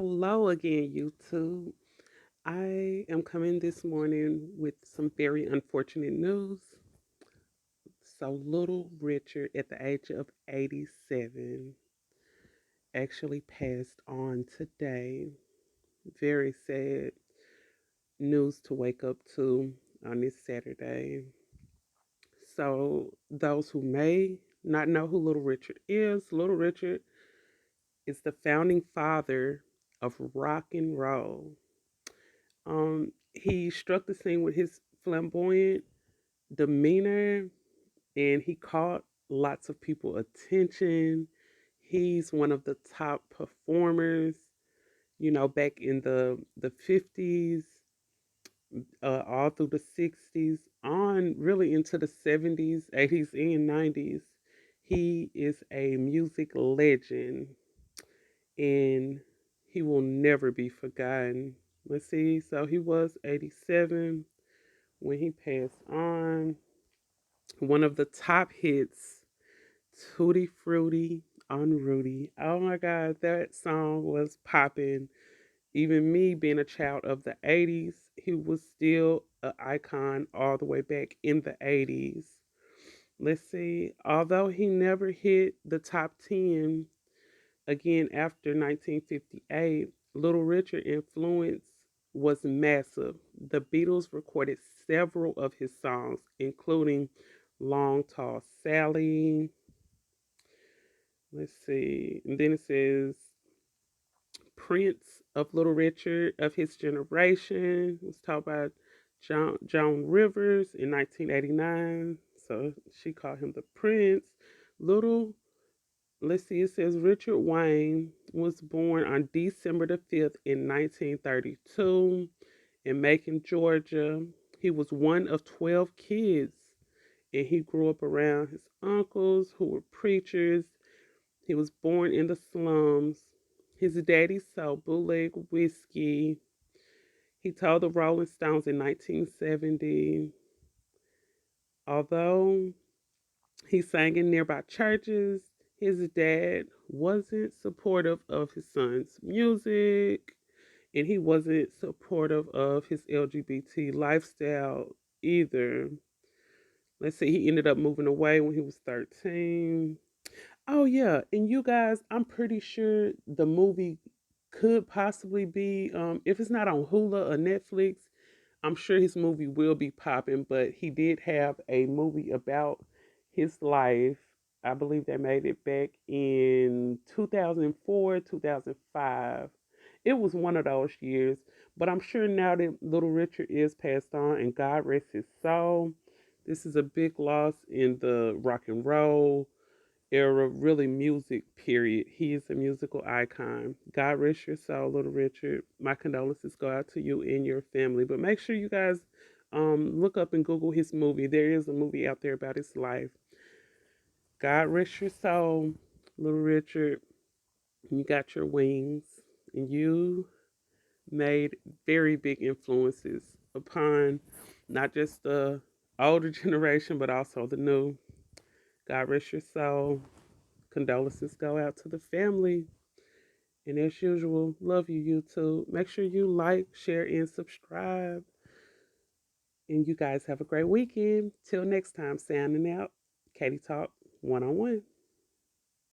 Hello again, YouTube. I am coming this morning with some very unfortunate news. So, little Richard, at the age of 87, actually passed on today. Very sad news to wake up to on this Saturday. So, those who may not know who Little Richard is the founding father of rock and roll. He struck the scene with his flamboyant demeanor and he caught lots of people attention. He's one of the top performers, back in the 50s, all through the 60s, on really into the 70s, 80s, and 90s. He is a music legend and he will never be forgotten. Let's see, so he was 87 when he passed on. One of the top hits, Tutti Frutti on Rudy. Oh my God, that song was popping. Even me being a child of the 80s, he was still an icon all the way back in the 80s. Let's see, although he never hit the top 10 again after 1958, Little Richard influence was massive. The Beatles recorded several of his songs, including Long Tall Sally. Let's see. And then it says Prince of Little Richard of his generation. Let's talk about Joan Rivers in 1989. So she called him the Prince. Little Let's see, it says Richard Wayne was born on December the 5th in 1932 in Macon, Georgia. He was one of 12 kids and he grew up around his uncles who were preachers. He was born in the slums. His daddy sold bootleg whiskey. He told the Rolling Stones in 1970, although he sang in nearby churches, his dad wasn't supportive of his son's music and he wasn't supportive of his LGBT lifestyle either. Let's see, he ended up moving away when he was 13. Oh, yeah. And you guys, I'm pretty sure the movie could possibly be, if it's not on Hulu or Netflix, I'm sure his movie will be popping, but he did have a movie about his life. I believe they made it back in 2004, 2005. It was one of those years, but I'm sure now that Little Richard is passed on and God rest his soul, this is a big loss in the rock and roll era, really music, period. He is a musical icon. God rest your soul, Little Richard. My condolences go out to you and your family. But make sure you guys look up and Google his movie. There is a movie out there about his life. God rest your soul, Little Richard. You got your wings, and you made very big influences upon not just the older generation, but also the new. God rest your soul. Condolences go out to the family. And as usual, love you, YouTube. Make sure you like, share, and subscribe. And you guys have a great weekend. Till next time, signing out. Katie Talk 1 on 1.